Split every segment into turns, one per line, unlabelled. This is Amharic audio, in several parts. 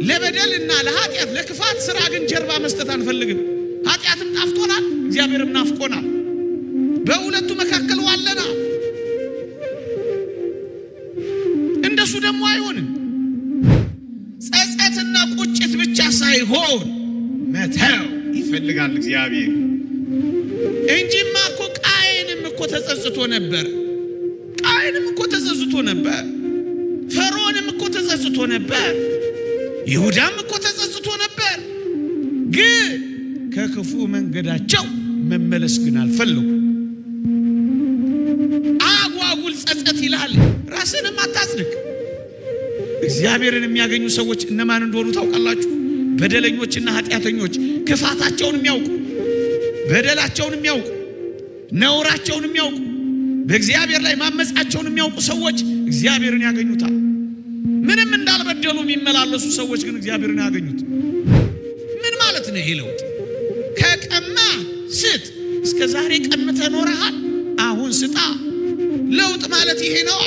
ለበደልና ለኃጢአት ለክፋት ስራ ግን ጀርባ መስጠት አንፈልግም። ኃጢአትም ጣፍቶናል፣ እግዚአብሔርም ናፍቆናል። በሁለቱ መካከል ዋለና እንደሱ ደግሞ አይሆንም። ጸጸትና ቁጭት ብቻ ሳይሆን መተው ይፈልጋል እግዚአብሔር እንጂማ እኮ ቃየንም እኮ ተጸጽቶ ነበር። ቃየንም እኮ ተጸጽቶ ነበር። ፈርዖንም እኮ ተጸጽቶ ነበር። ይሁዳም እኮ ተጸጽቶ ነበር። ግን ከክፉ መንገዳቸው መመለስ ግን አልፈለጉ። አጓጉል ጸጸት ይላል። ራስንም አታጽድቅ። እግዚአብሔርን የሚያገኙ ሰዎች እነማን እንደሆኑ ታውቃላችሁ? በደለኞችና ኃጢአተኞች፣ ክፋታቸውን የሚያውቁ፣ በደላቸውን የሚያውቁ፣ ነውራቸውን የሚያውቁ፣ በእግዚአብሔር ላይ ማመጻቸውን የሚያውቁ ሰዎች እግዚአብሔርን ያገኙታል። ምንም እንዳልበደሉ የሚመላለሱ ሰዎች ግን እግዚአብሔርን ያገኙት። ምን ማለት ነው ይሄ ለውጥ? ከቀማ ስጥ። እስከ ዛሬ ቀምተህ ኖረሃል፣ አሁን ስጣ። ለውጥ ማለት ይሄ ነው።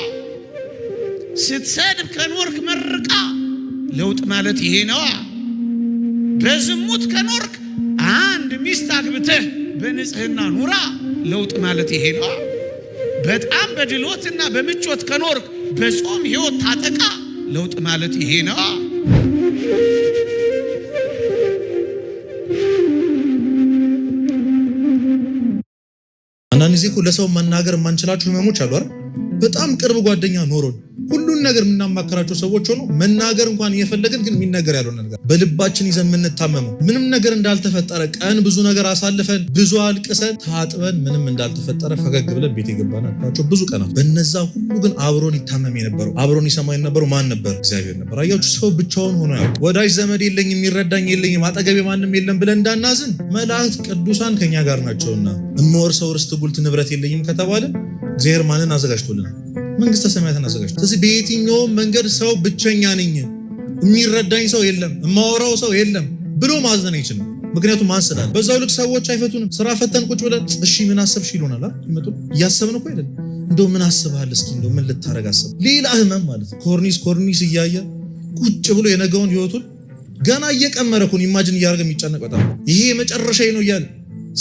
ስትሰድብ ከኖርክ መርቃ። ለውጥ ማለት ይሄ ነው። በዝሙት ከኖርክ አንድ ሚስት አግብተህ በንጽህና ኑራ። ለውጥ ማለት ይሄ ነው። በጣም በድሎትና በምቾት ከኖርክ በጾም ሕይወት ታጠቃ። ለውጥ ማለት ይሄ ነው።
አንዳንድ ጊዜ እኮ ለሰው መናገር የማንችላቸው ህመሞች አሉ አይደል? በጣም ቅርብ ጓደኛ ኖሮን ሁሉን ነገር የምናማከራቸው ሰዎች ሆኖ መናገር እንኳን እየፈለግን ግን የሚነገር ያልሆነ ነገር በልባችን ይዘን የምንታመመው ምንም ነገር እንዳልተፈጠረ ቀን ብዙ ነገር አሳልፈን ብዙ አልቅሰን ታጥበን ምንም እንዳልተፈጠረ ፈገግ ብለን ቤት የገባናቸው ብዙ ቀናት። በነዛ ሁሉ ግን አብሮን ይታመም የነበረው አብሮን ይሰማ የነበረው ማን ነበር? እግዚአብሔር ነበር። አያችሁ፣ ሰው ብቻውን ሆኖ ያው ወዳጅ ዘመድ የለኝም የሚረዳኝ የለኝም አጠገቤ ማንም የለም ብለን እንዳናዝን መላእክት ቅዱሳን ከኛ ጋር ናቸውና እምወርሰው ርስት ጉልት ንብረት የለኝም ከተባለ እግዚአብሔር ማንን አዘጋጅቶልናል? መንግስተ ሰማያትን አዘጋጅቶ። ስለዚህ በየትኛውም መንገድ ሰው ብቸኛ ነኝ የሚረዳኝ ሰው የለም የማወራው ሰው የለም ብሎ ማዘን አይችልም። ምክንያቱም ማንስላል በዛው ልክ ሰዎች አይፈቱንም። ስራ ፈተን ቁጭ ብለን እሺ ምን አሰብሽ ይሉናል አይደል? ይመጡ እያሰብን እኮ አይደል? እንደው ምን አስበሃል እስኪ እንደው ምን ልታረግ አሰብ? ሌላ ህመም ማለት ኮርኒስ እያየ ቁጭ ብሎ የነገውን ህይወቱን ገና እየቀመረ እኮ ኢማጂን እያደረገ የሚጨነቅ በጣም ይሄ መጨረሻዬ ነው እያለ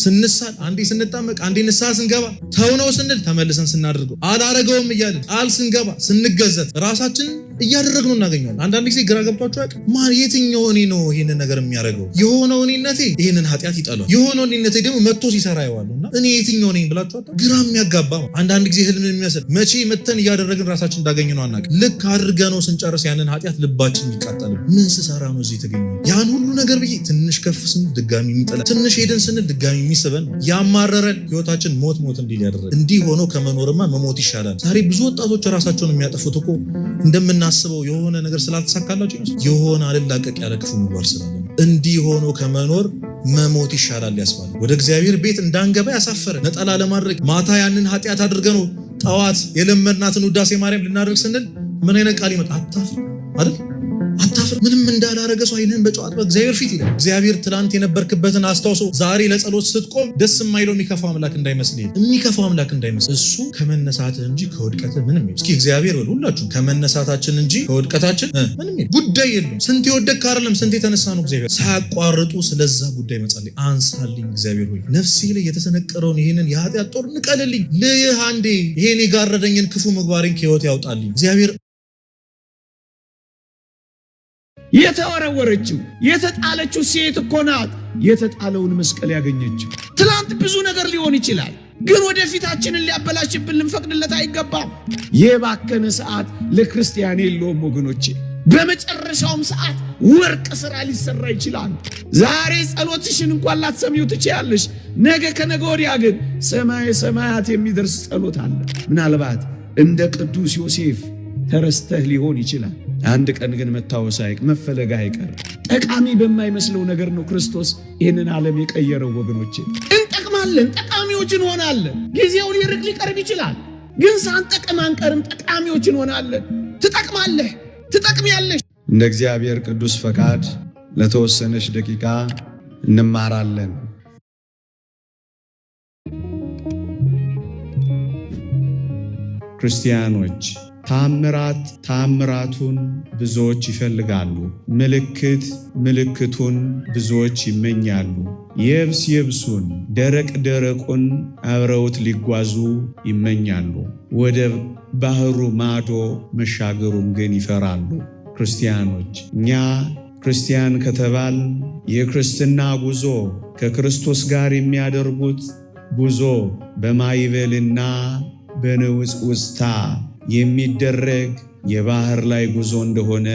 ስንሳል አንዴ ስንጣመቅ አንዴ ንስሐ ስንገባ ተውነው ስንል ተመልሰን ስናደርገው አላረገውም እያልን ቃል ስንገባ ስንገዘት ራሳችን እያደረግነው እናገኘዋለን። አንዳንድ ጊዜ ግራ ገብቷችሁ ያውቃል? ማን የትኛው እኔ ነው ይሄንን ነገር የሚያደርገው? የሆነው እኔነቴ ይሄንን ኃጢአት ይጠላል፣ የሆነው እኔነቴ ደግሞ መጥቶ ሲሰራ ይዋሉና እኔ የትኛው ነኝ ብላችሁ አጣ ግራ የሚያጋባ አንዳንድ ጊዜ ህልም የሚመስል መቼ መተን እያደረግን ራሳችን እንዳገኘነው አናውቅም። ልክ አድርገነው ስንጨርስ ያንን ኃጢአት ልባችን ይቃጠል። ምን ስሰራ ነው እዚህ የተገኘው? ያን ሁሉ ነገር ብዬ ትንሽ ከፍ ስንል ድጋሚ የሚጠላ ትንሽ ሄደን ስንል ድጋሚ የሚስበን ያማረረን ህይወታችን ሞት እንዲል ያደረገ እንዲህ ሆኖ ከመኖርማ መሞት ይሻላል። ዛሬ ብዙ ወጣቶች ራሳቸውን የሚያጠፉት እኮ እንደምናስበው የሆነ ነገር ስላልተሳካላቸው ነው። የሆነ አልላቀቅ ያለ ክፉ ምግባር ስላለ እንዲህ ሆኖ ከመኖር መሞት ይሻላል ያስባል። ወደ እግዚአብሔር ቤት እንዳንገባ ያሳፈረ ነጠላ ለማድረግ ማታ ያንን ኃጢአት አድርገነው ጠዋት የለመድናትን ውዳሴ ማርያም ልናደርግ ስንል ምን አይነት ቃል ይመጣ? አታፍር አይደል? አታፍር። ምንም እንዳላረገ ሰው አይነን በጨዋታ በእግዚአብሔር ፊት ይላል። እግዚአብሔር ትላንት የነበርክበትን አስታውሶ ዛሬ ለጸሎት ስትቆም ደስ የማይለው የሚከፋው አምላክ እንዳይመስል የሚከፋው አምላክ እንዳይመስል እሱ ከመነሳትህ እንጂ ከውድቀትህ ምንም የለም። እስኪ እግዚአብሔር በሉ ሁላችሁ ከመነሳታችን እንጂ ከውድቀታችን ምንም የለም። ጉዳይ የለም። ስንት የወደቅክ አይደለም ስንት የተነሳ ነው። እግዚአብሔር ሳያቋርጡ ስለዛ ጉዳይ መጸለይ። አንሳልኝ እግዚአብሔር ሆይ ነፍሴ ላይ የተሰነቀረውን ይሄንን የኃጢአት ጦር ንቀልልኝ። ልህ አንዴ ይሄን የጋረደኝን ክፉ ምግባሬን ከህይወት ያውጣልኝ እግዚአብሔር።
የተወረወረችው የተጣለችው ሴት እኮ ናት የተጣለውን መስቀል ያገኘችው። ትላንት ብዙ ነገር ሊሆን ይችላል፣ ግን ወደፊታችንን ሊያበላሽብን ልንፈቅድለት አይገባም። የባከነ ሰዓት ለክርስቲያን የለውም ወገኖቼ። በመጨረሻውም ሰዓት ወርቅ ስራ ሊሰራ ይችላል። ዛሬ ጸሎትሽን እንኳን ላትሰሚው ትችያለሽ። ነገ ከነገ ወዲያ ግን ሰማየ ሰማያት የሚደርስ ጸሎት አለ። ምናልባት እንደ ቅዱስ ዮሴፍ ተረስተህ ሊሆን ይችላል። አንድ ቀን ግን መታወስ መፈለግ አይቀር። ጠቃሚ በማይመስለው ነገር ነው ክርስቶስ ይህንን ዓለም የቀየረው ወገኖቼ። እንጠቅማለን፣ ጠቃሚዎች እንሆናለን። ጊዜው ሊርቅ ሊቀርብ ይችላል፣ ግን ሳንጠቅም አንቀርም። ጠቃሚዎች እንሆናለን። ትጠቅማለህ፣ ትጠቅሚያለሽ።
እንደ እግዚአብሔር ቅዱስ ፈቃድ ለተወሰነች ደቂቃ እንማራለን። ክርስቲያኖች ታምራቱን ብዙዎች ይፈልጋሉ። ምልክቱን ብዙዎች ይመኛሉ። የብሱን ደረቁን አብረውት ሊጓዙ ይመኛሉ። ወደ ባህሩ ማዶ መሻገሩን ግን ይፈራሉ። ክርስቲያኖች እኛ ክርስቲያን ከተባል የክርስትና ጉዞ ከክርስቶስ ጋር የሚያደርጉት ጉዞ በማይበልና በንውጽውጽታ የሚደረግ የባህር ላይ ጉዞ እንደሆነ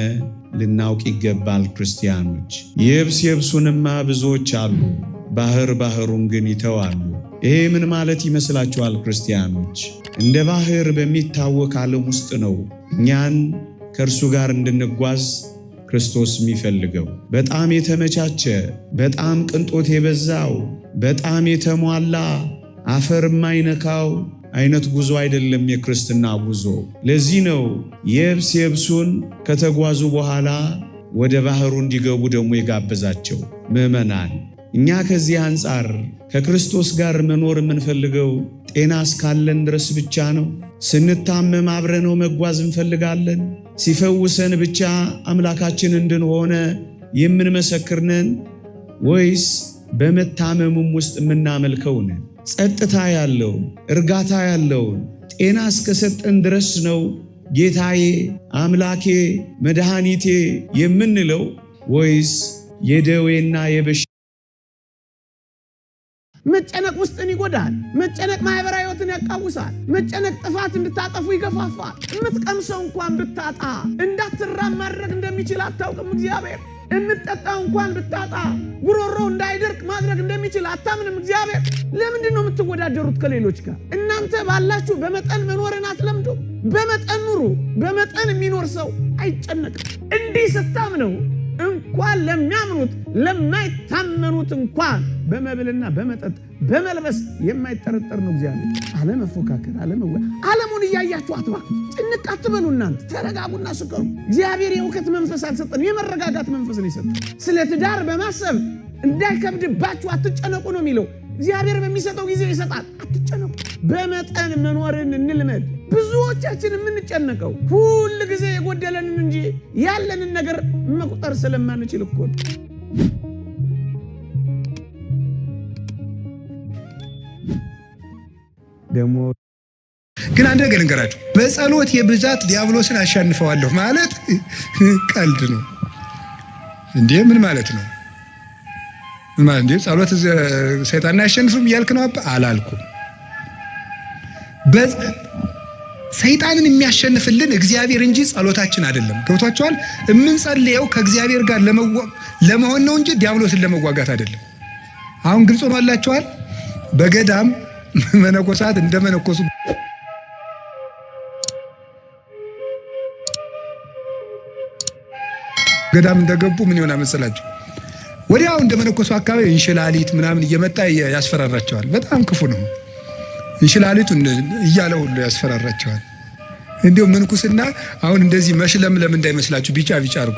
ልናውቅ ይገባል። ክርስቲያኖች የብሱንማ ብዙዎች አሉ፣ ባህሩን ግን ይተዋሉ። ይሄ ምን ማለት ይመስላችኋል? ክርስቲያኖች እንደ ባህር በሚታወቅ ዓለም ውስጥ ነው እኛን ከእርሱ ጋር እንድንጓዝ ክርስቶስ የሚፈልገው። በጣም የተመቻቸ፣ በጣም ቅንጦት የበዛው፣ በጣም የተሟላ አፈር የማይነካው አይነት ጉዞ አይደለም የክርስትና ጉዞ። ለዚህ ነው የብሱን ከተጓዙ በኋላ ወደ ባህሩ እንዲገቡ ደግሞ የጋበዛቸው። ምዕመናን እኛ ከዚህ አንጻር ከክርስቶስ ጋር መኖር የምንፈልገው ጤና እስካለን ድረስ ብቻ ነው? ስንታመም አብረነው መጓዝ እንፈልጋለን? ሲፈውሰን ብቻ አምላካችን እንድንሆነ የምንመሰክርነን? ወይስ በመታመሙም ውስጥ የምናመልከውን ጸጥታ ያለውን እርጋታ ያለውን ጤና እስከሰጠን ድረስ ነው ጌታዬ አምላኬ መድኃኒቴ የምንለው? ወይስ የደዌና የበሽታ
መጨነቅ ውስጥን ይጎዳል። መጨነቅ ማህበራዊ ህይወትን ያቃውሳል። መጨነቅ ጥፋት እንድታጠፉ ይገፋፋል። የምትቀምሰው እንኳን ብታጣ እንዳትራም ማድረግ እንደሚችል አታውቅም እግዚአብሔር? የምትጠጣው እንኳን ብታጣ ጉሮሮ እንዳይደርቅ ማድረግ እንደሚችል አታምንም እግዚአብሔር? ለምንድን ነው የምትወዳደሩት ከሌሎች ጋር? እናንተ ባላችሁ በመጠን መኖርን አትለምዱ? በመጠን ኑሩ። በመጠን የሚኖር ሰው አይጨነቅም። እንዲህ ስታምነው እንኳን ለሚያምኑት ለማይታመኑት እንኳን በመብልና በመጠጥ በመልበስ የማይጠረጠር ነው እግዚአብሔር። አለመፎካከር፣ ዓለሙን እያያችሁ አትባክ፣ ጭንቅ አትበሉ። እናንተ ተረጋጉና ስከሩ። እግዚአብሔር የእውከት መንፈስ አልሰጠን፣ የመረጋጋት መንፈስ ነው የሰጠን። ስለ ትዳር በማሰብ እንዳይከብድባችሁ አትጨነቁ ነው የሚለው። እግዚአብሔር በሚሰጠው ጊዜ ይሰጣል። አትጨነቁ። በመጠን መኖርን እንልመድ። ብዙዎቻችን የምንጨነቀው ሁል ጊዜ የጎደለንን እንጂ ያለንን ነገር መቁጠር ስለማንችል እኮ ነው።
ደግሞ
ግን አንድ ነገር ልንገራችሁ፣ በጸሎት የብዛት ዲያብሎስን አሸንፈዋለሁ ማለት ቀልድ ነው እንዴ? ምን ማለት ነው? ማለት እንዴ? ጸሎት ሰይጣንን አያሸንፍም እያልክ ነው? አላልኩም። ሰይጣንን የሚያሸንፍልን እግዚአብሔር እንጂ ጸሎታችን አይደለም። ገብቷችኋል? የምንጸልየው ከእግዚአብሔር ጋር ለመሆን ነው እንጂ ዲያብሎስን ለመዋጋት አይደለም። አሁን ግልጽ ሆኖላችኋል? በገዳም መነኮሳት እንደመነኮሱ ገዳም እንደገቡ ምን ይሆናል መሰላችሁ? ወዲያው እንደመነኮሱ አካባቢ እንሽላሊት ምናምን እየመጣ ያስፈራራቸዋል። በጣም ክፉ ነው። እንሽላሊቱ እያለ ሁሉ ያስፈራራቸዋል። እንዲሁ ምንኩስና አሁን እንደዚህ መሽለምለም እንዳይመስላችሁ፣ ቢጫ አድርጉ።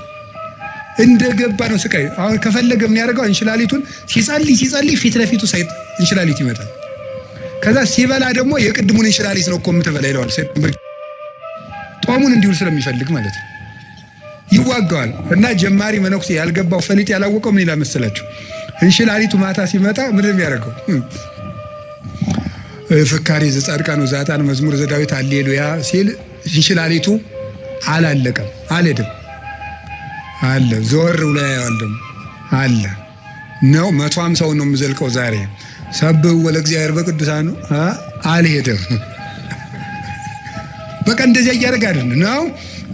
እንደገባ ነው ስቃይ። አሁን ከፈለገ ምን ያደርገው? እንሽላሊቱን ሲጸልይ ፊት ለፊቱ እንሽላሊት ይመጣል። ከዛ ሲበላ ደግሞ የቅድሙን እንሽላሊት ነው እኮ የምትበላ ይለዋል። ጦሙን እንዲውል ስለሚፈልግ ማለት ነው። ይዋጋዋል። እና ጀማሪ መነኩሴ ያልገባው ፈሊጥ ያላወቀው ምን ይላል መሰላችሁ? እንሽላሊቱ ማታ ሲመጣ ምንድን ነው ያደርገው? ፍካሬ ዘጻድቃን ወዘኃጥአን መዝሙር ዘዳዊት ሃሌሉያ ሲል እንሽላሊቱ አላለቀም፣ አልሄድም አለ። ዞር ብሎ ያየዋል ደግሞ አለ ነው። 150 ነው የምዘልቀው ዛሬ ሰብህ ወለእግዚአብሔር በቅዱሳኑ አልሄድም። በቃ እንደዚያ እያደረገ አይደል ነው።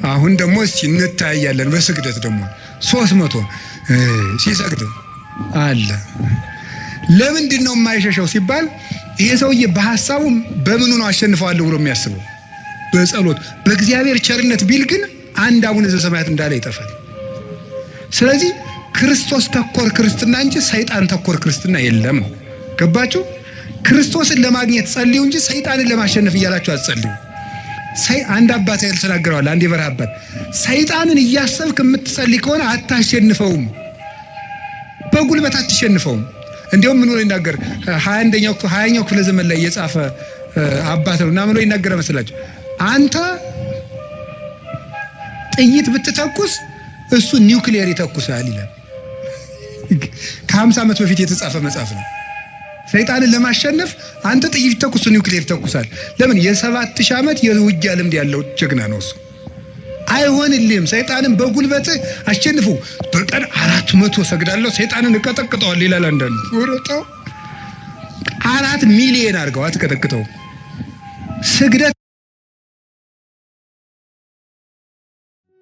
አሁን ደግሞ እስቲ እንታያለን። በስግደት ደግሞ 300 ሲሰግድ አለ። ለምንድን ነው የማይሸሸው ሲባል ይሄ ሰውዬ በሐሳቡ በምኑ ነው አሸንፈዋለሁ ብሎ የሚያስበው? በጸሎት በእግዚአብሔር ቸርነት ቢል ግን አንድ አቡነ ዘበሰማያት እንዳለ ይጠፋል። ስለዚህ ክርስቶስ ተኮር ክርስትና እንጂ ሰይጣን ተኮር ክርስትና የለም። ገባችሁ? ክርስቶስን ለማግኘት ጸልዩ እንጂ ሰይጣንን ለማሸነፍ እያላችሁ አትጸልዩ። አንድ አባት ያልተናገረዋል። አንድ የበረሃ አባት ሰይጣንን እያሰብክ የምትጸልይ ከሆነ አታሸንፈውም፣ በጉልበት አትሸንፈውም። እንዲያውም ምን ብሎ ይናገር? 20ኛው ክፍለ ዘመን ላይ የጻፈ አባት ነው እና ምን ብሎ ይናገር መሰላችሁ? አንተ ጥይት ብትተኩስ እሱ ኒውክሊየር ይተኩሳል ይላል። ከ50 ዓመት በፊት የተጻፈ መጽሐፍ ነው። ሰይጣንን ለማሸነፍ አንተ ጥይት ተኩስ፣ ኒውክሊየር ተኩሳል። ለምን? የ7000 ዓመት የውጊያ ልምድ ያለው ጀግና ነው እሱ። አይሆንልህም። ሰይጣንን በጉልበት አሸንፉ። በቀን 400 ሰግዳለሁ ሰይጣንን እቀጠቅጠዋል ይላል አንዳንዱ። ወረጣው 4 ሚሊዮን አድርገው አትቀጠቅጠው። ስግደት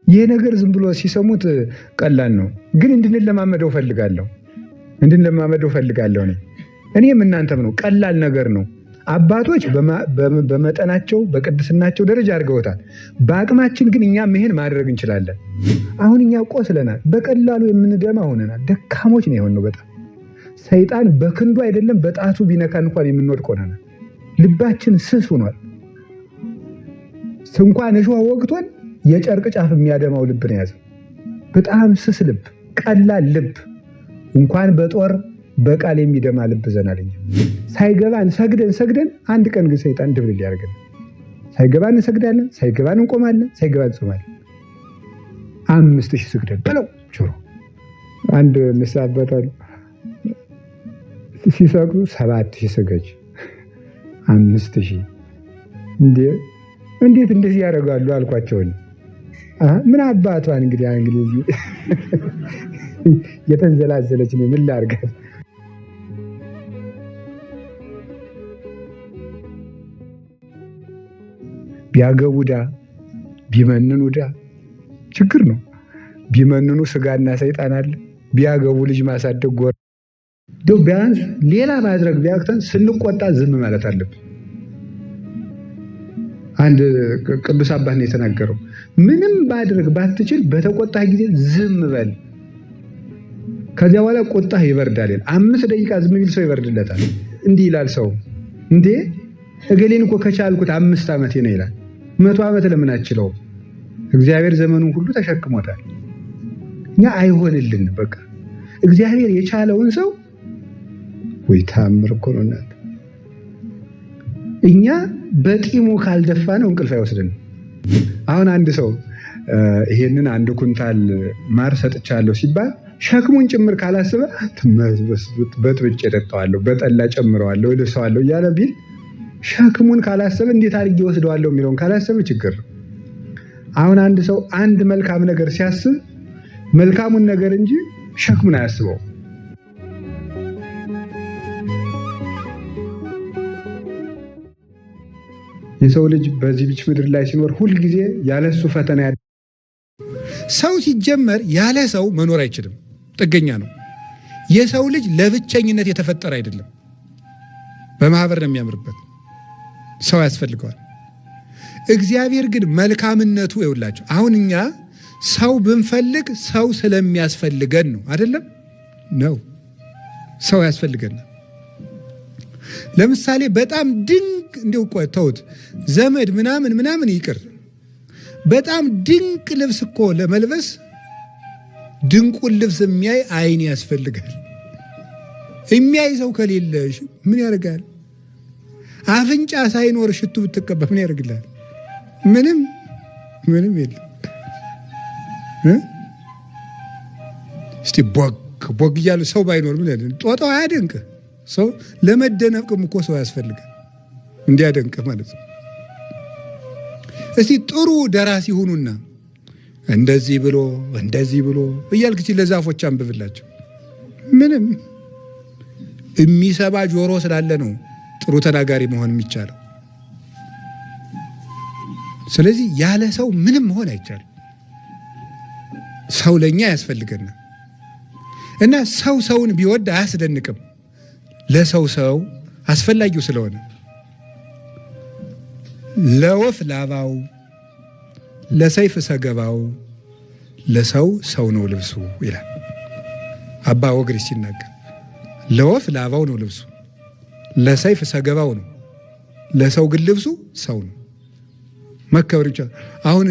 ይህ ነገር ዝም ብሎ ሲሰሙት ቀላል ነው፣ ግን እንድንለማመደው ፈልጋለሁ። እኔም እናንተም ነው። ቀላል ነገር ነው። አባቶች በመጠናቸው በቅድስናቸው ደረጃ አድርገውታል። በአቅማችን ግን እኛ ይሄን ማድረግ እንችላለን። አሁን እኛ ቆስለናል፣ በቀላሉ የምንደማ ሆነናል። ደካሞች ነው የሆነው በጣም። ሰይጣን በክንዱ አይደለም በጣቱ ቢነካን እንኳን የምንወድቅ ሆነናል። ልባችን ስስ ሆኗል። እንኳን እሾህ ወቅቶን የጨርቅ ጫፍ የሚያደማው ልብ ነው ያዘው። በጣም ስስ ልብ፣ ቀላል ልብ፣ እንኳን በጦር በቃል የሚደማ ልብ ዘናለኝ። ሳይገባን ሰግደን አንድ ቀን ግን ሰይጣን ድብልል ያደርገን። ሳይገባን እንሰግዳለን፣ ሳይገባን እንቆማለን፣ ሳይገባን እንጾማለን። 5000 ስግደን በለው ጆሮ አንድ ንሳበታል ሲሰግዱ 7000 ስገጅ 5000 እንዴት እንደዚህ ያደርጋሉ አልኳቸው። ምን አባቷን እንግዲህ የተንዘላዘለች ነው ምን ላድርጋት? ቢያገቡዳ ቢመንኑዳ ችግር ነው። ቢመንኑ ስጋና ሰይጣን አለ። ቢያገቡ ልጅ ማሳደግ ጎር ቢያንስ ሌላ ማድረግ ቢያቅተን ስንቆጣ ዝም ማለት አለብን። አንድ ቅዱስ አባት ነው የተናገረው፣ ምንም ማድረግ ባትችል በተቆጣ ጊዜ ዝም በል፣ ከዚያ በኋላ ቁጣ ይበርዳል። 5 ደቂቃ ዝም ቢል ሰው ይበርድለታል። እንዲህ ይላል ሰው፣ እንዴ እገሌን እኮ ከቻልኩት 5 ዓመቴ ነው ይላል። 100 ዓመት ለምን አችለው? እግዚአብሔር ዘመኑን ሁሉ ተሸክሞታል። እኛ አይሆንልን። በቃ እግዚአብሔር የቻለውን ሰው ወይ ታምር እኮ ነው እናት። እኛ በጢሙ ካልደፋ ነው እንቅልፍ አይወስድን። አሁን አንድ ሰው ይሄንን 1 ኩንታል ማር ሰጥቻለሁ ሲባል ሸክሙን ጭምር ካላሰበ በጥብጬ እጠጣዋለሁ፣ በጠላ ጨምረዋለሁ፣ እልሰዋለሁ እያለ ቢል ሸክሙን ካላሰበ እንዴት አድርጌ ወስደዋለሁ የሚለውን ካላሰበ ችግር ነው። አሁን አንድ ሰው አንድ መልካም ነገር ሲያስብ መልካሙን ነገር እንጂ ሸክሙን አያስበው። የሰው ልጅ በዚህ ብቻ ምድር ላይ ሲኖር ሁልጊዜ ያለሱ ፈተና ሰው ሲጀመር ያለ ሰው መኖር አይችልም። ጥገኛ ነው። የሰው ልጅ ለብቸኝነት የተፈጠረ አይደለም። በማህበር ነው የሚያምርበት። ሰው ያስፈልገዋል። እግዚአብሔር ግን መልካምነቱ ይውላችሁ። አሁን እኛ ሰው ብንፈልግ ሰው ስለሚያስፈልገን ነው አይደለም? ነው ሰው ያስፈልገናል። ለምሳሌ በጣም ድንቅ እንደው ተውት፣ ዘመድ ምናምን ይቅር፣ በጣም ድንቅ ልብስ እኮ ለመልበስ ድንቁን ልብስ የሚያይ አይን ያስፈልጋል። የሚያይ ሰው ከሌለ ምን ያደርጋል? አፍንጫ ሳይኖር ሽቱ ብትቀባ ምን ያደርግላል? ምንም የለም። እስቲ ቦግ እያሉ ሰው ባይኖር ምን ያደርግ? ጦጣው አያደንቅ? ሰው ለመደነቅም እኮ ሰው ያስፈልጋል እንዲያደንቅ ማለት ነው። እስቲ ጥሩ ደራሲ ሁኑና እንደዚህ ብሎ እያልክ ለዛፎች አንብብላቸው። ምንም የሚሰባ ጆሮ ስላለ ነው ጥሩ ተናጋሪ መሆን የሚቻለው። ስለዚህ ያለ ሰው ምንም መሆን አይቻልም። ሰው ለኛ ያስፈልገናል እና ሰውን ቢወድ አያስደንቅም። ለሰው አስፈላጊው ስለሆነ ለወፍ ላባው ለሰይፍ ሰገባው ለሰው ነው ልብሱ ይላል አባ ወግሪ ሲናገር። ለወፍ ላባው ነው ልብሱ፣ ለሰይፍ ሰገባው ነው፣ ለሰው ግን ልብሱ ሰው ነው። መከበር ይቻላል። አሁን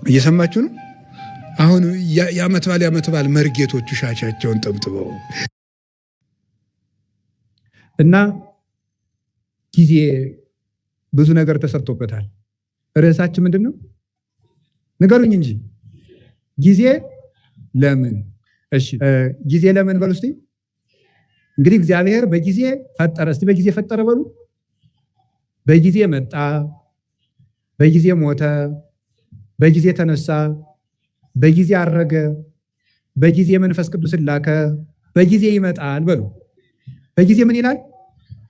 እየሰማችሁ ነው። አሁን የዓመት በዓል መርጌቶቹ ሻቻቸውን ጠምጥበው እና ጊዜ ብዙ ነገር ተሰርቶበታል። ርዕሳችን ምንድን ነው? ንገሩኝ እንጂ ጊዜ ለምን? እሺ ጊዜ ለምን በሉ እስቲ። እንግዲህ እግዚአብሔር በጊዜ ፈጠረ። እስቲ በጊዜ ፈጠረ በሉ። በጊዜ መጣ፣ በጊዜ ሞተ፣ በጊዜ ተነሳ፣ በጊዜ አረገ፣ በጊዜ መንፈስ ቅዱስን ላከ፣ በጊዜ ይመጣል በሉ። በጊዜ ምን ይላል?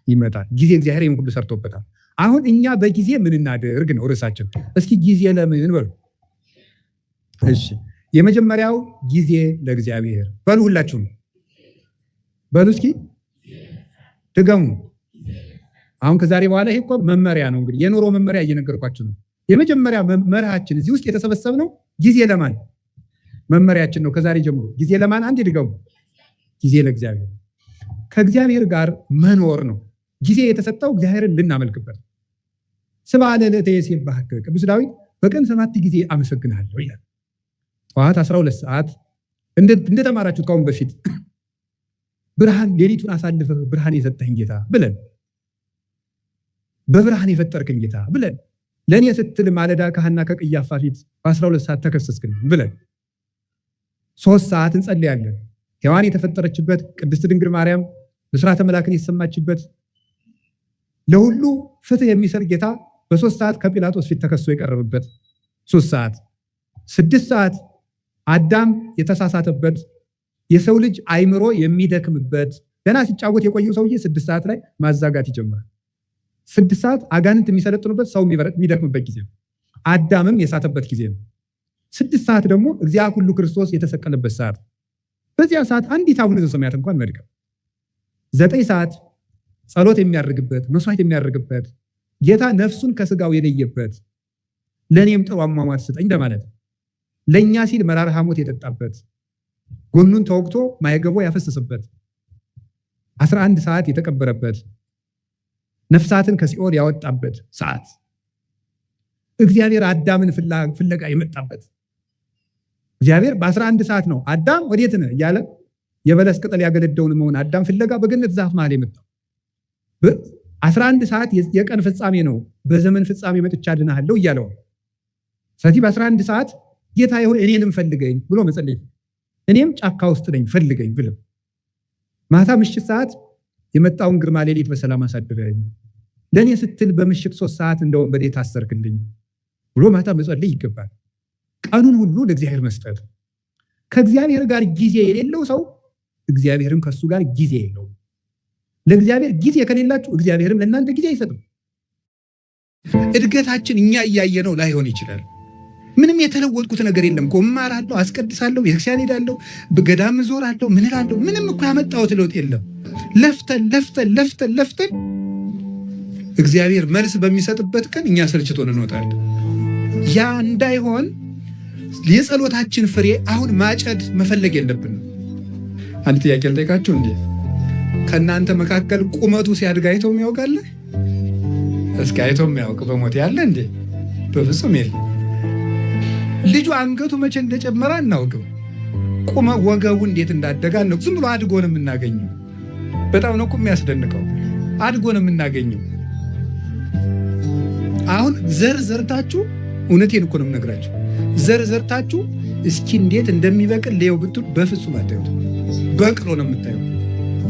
ይመጣል። ጊዜ እግዚአብሔር ይህን ሁሉ ሰርቶበታል። አሁን እኛ በጊዜ ምን እናድርግ ነው ርዕሳችን። እስኪ ጊዜ ለምን በሉ። እሺ የመጀመሪያው ጊዜ ለእግዚአብሔር በሉ። ሁላችሁም በሉ እስኪ ድገሙ። አሁን ከዛሬ በኋላ ይሄ እኮ መመሪያ ነው። እንግዲህ የኑሮ መመሪያ እየነገርኳችሁ ነው። የመጀመሪያ መመሪያችን እዚህ ውስጥ የተሰበሰብነው ጊዜ ለማን መመሪያችን ነው። ከዛሬ ጀምሮ ጊዜ ለማን? አንድ ድገሙ። ጊዜ ለእግዚአብሔር። ከእግዚአብሔር ጋር መኖር ነው። ጊዜ የተሰጠው እግዚአብሔርን ልናመልክበት። ስብሐ ለእለተ ይሴብሐከ ቅዱስ ዳዊት በቀን 7 ጊዜ አመሰግናለሁ ይላል። ጠዋት 12 ሰዓት እንደተማራችሁት ካሁን በፊት ብርሃን ሌሊቱን አሳልፈህ ብርሃን የሰጠኝ ጌታ ብለን፣ በብርሃን የፈጠርከኝ ጌታ ብለን፣ ለእኔ ስትል ማለዳ ከሐና ከቀያፋ ፊት በ12 ሰዓት ተከሰስክልኝ ብለን 3 ሰዓት እንጸልያለን። ሔዋን የተፈጠረችበት፣ ቅድስት ድንግል ማርያም ብስራተ መላክን የተሰማችበት፣ ለሁሉ ፍትህ የሚሰጥ ጌታ በ3 ሰዓት ከጲላጦስ ፊት ተከሶ የቀረበበት 3 ሰዓት። 6 ሰዓት አዳም የተሳሳተበት፣ የሰው ልጅ አይምሮ የሚደክምበት፣ ገና ሲጫወት የቆየው ሰውዬ 6 ሰዓት ላይ ማዛጋት ይጀምራል። 6 ሰዓት አጋንንት የሚሰለጥኑበት፣ ሰው የሚደክምበት ጊዜ ነው። አዳምም የሳተበት ጊዜ ነው። 6 ሰዓት ደግሞ እግዚአብሔር ሁሉ ክርስቶስ የተሰቀለበት ሰዓት። በዚያ ሰዓት አንዲት አቡነ ዘበሰማያት እንኳን መድከም። 9 ሰዓት ጸሎት የሚያደርግበት፣ መስዋዕት የሚያደርግበት፣ ጌታ ነፍሱን ከስጋው የለየበት፣ ለእኔም ጥሩ አሟሟት ስጠኝ ለማለት ለእኛ ሲል መራራ ሐሞት የጠጣበት፣ ጎኑን ተወግቶ ማየገቦ ያፈሰሰበት፣ 11 ሰዓት የተቀበረበት፣ ነፍሳትን ከሲኦል ያወጣበት ሰዓት፣ እግዚአብሔር አዳምን ፍለጋ የመጣበት። እግዚአብሔር በ11 ሰዓት ነው አዳም ወዴት ነህ እያለ የበለስ ቅጠል ያገለደውን መሆን አዳም ፍለጋ በገነት ዛፍ መሃል የመጣው። 11 ሰዓት የቀን ፍጻሜ ነው። በዘመን ፍጻሜ መጥቻ አድንሃለሁ እያለው። ስለዚህ በ11 ሰዓት ጌታ ሆይ እኔንም ፈልገኝ ብሎ መጸለይ፣ እኔም ጫካ ውስጥ ነኝ ፈልገኝ ብሎ ማታ ምሽት ሰዓት የመጣውን ግርማ ሌሊት በሰላም አሳድረኝ፣ ለእኔ ስትል በምሽት 3 ሰዓት እንደ ወንበዴ ታሰርክልኝ ብሎ ማታ መጸለይ ይገባል። ቀኑን ሁሉ ለእግዚአብሔር መስጠት። ከእግዚአብሔር ጋር ጊዜ የሌለው ሰው እግዚአብሔርም ከሱ ጋር ጊዜ የለውም። ለእግዚአብሔር ጊዜ ከሌላችሁ እግዚአብሔርም ለእናንተ ጊዜ አይሰጥም። እድገታችን እኛ እያየነው ላይሆን ይችላል። ምንም የተለወጥኩት ነገር የለም እኮ። እማራለሁ፣ አስቀድሳለሁ፣ ቤተክርስቲያን ሄዳለሁ፣ በገዳም ዞራለሁ፣ ምን እላለሁ። ምንም እኮ ያመጣሁት ለውጥ የለም። ለፍተን እግዚአብሔር መልስ በሚሰጥበት ቀን እኛ ሰልችቶን እንወጣለን። ያ እንዳይሆን የጸሎታችን ፍሬ አሁን ማጨድ መፈለግ የለብንም። አንድ ጥያቄ ልጠይቃችሁ። እንዴ ከእናንተ መካከል ቁመቱ ሲያድግ አይተው የሚያውቃለ? እስኪ አይተው የሚያውቅ በሞት ያለ እንዴ? በፍጹም የለም። ልጁ አንገቱ መቼ እንደጨመረ አናውቅም። ወገቡ እንዴት እንዳደጋ ነው። ዝም ብሎ አድጎ ነው የምናገኘው። በጣም ነው እኮ የሚያስደንቀው። አድጎ ነው የምናገኘው። አሁን ዘርታችሁ፣ እውነቴን እኮ ነው የምነግራችሁ፣ ዘርታችሁ እስኪ እንዴት እንደሚበቅል ሌው ብትሉ በፍጹም አታዩት። በቅሎ ነው የምታዩት።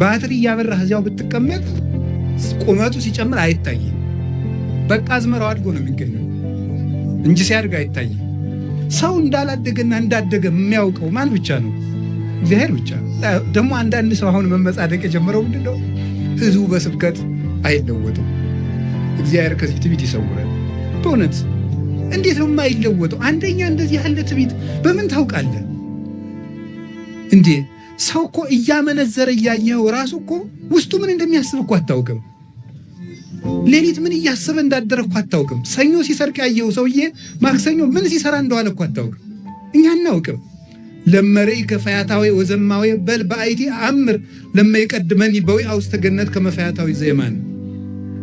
ባትሪ እያበራህ እዚያው ብትቀመጥ ቁመቱ ሲጨምር አይታይም። በቃ አዝመራው አድጎ ነው የሚገኘው እንጂ ሲያድግ አይታይም። ሰው እንዳላደገና እንዳደገ የሚያውቀው ማን ብቻ ነው? እግዚአብሔር ብቻ። ደግሞ አንዳንድ ሰው አሁን መመጻደቅ የጀመረው ምንድነው? ህዝቡ በስብከት አይለወጥም። እግዚአብሔር ከዚህ ትዕቢት ይሰውራል። በእውነት እንዴት ነው የማይለወጠው? አንደኛ እንደዚህ ያለ ትዕቢት በምን ታውቃለህ እንዴ? ሰው እኮ እያመነዘረ እያየኸው ራሱ እኮ ውስጡ ምን እንደሚያስብ እኮ አታውቅም። ሌሊት ምን እያሰበ እንዳደረ እኮ አታውቅም። ሰኞ ሲሰርቅ ያየኸው ሰውዬ ማክሰኞ ምን ሲሰራ እንደዋለ እኮ አታውቅም። እኛ አናውቅም። ለመረኢ ከፈያታዊ ወዘማዊ በል በአይቲ አምር ለማይቀድመኒ በዊአ ውስተ ገነት ከመፈያታዊ ዘየማን።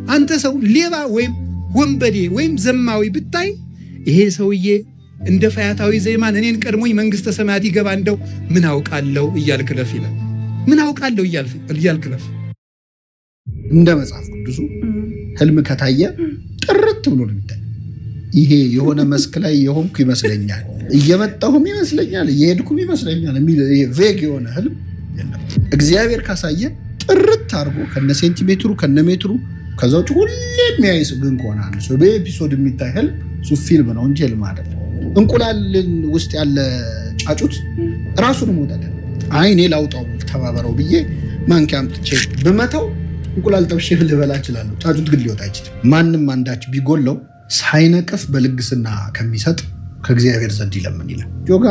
አንተ ሰው ሌባ ወይም ወንበዴ ወይም ዘማዊ ብታይ ይሄ ሰውዬ እንደ ፈያታዊ ዘየማን እኔን ቀድሞኝ መንግስተ ሰማያት ይገባ እንደው ምን አውቃለሁ እያልክለፍ ይላል። ምን አውቃለሁ እያልክለፍ። እንደ መጽሐፍ ቅዱሱ ህልም ከታየ ጥርት ብሎ ነው የሚታይ።
ይሄ የሆነ መስክ ላይ የሆንኩ ይመስለኛል፣ እየመጣሁም ይመስለኛል፣ እየሄድኩም ይመስለኛል የሚል ቬግ የሆነ ህልም የለም። እግዚአብሔር ካሳየ ጥርት አድርጎ ከነ ሴንቲሜትሩ ከነ ሜትሩ ከዛ ውጭ ሁሌ የሚያይስ ግን ከሆነ አንሱ በኤፒሶድ የሚታይ ህልም እሱ ፊልም ነው እንጂ ህልም አይደለም። እንቁላልን ውስጥ ያለ ጫጩት ራሱን ሞታል። አይኔ ላውጣው ተባበረው ብዬ ማንኪያ አምጥቼ ብመታው እንቁላል ጠብሼ ልበላ እችላለሁ። ጫጩት ግን ሊወጣ አይችልም። ማንም አንዳች ቢጎለው ሳይነቅፍ በልግስና ከሚሰጥ ከእግዚአብሔር ዘንድ ይለምን ይላል። ዮጋ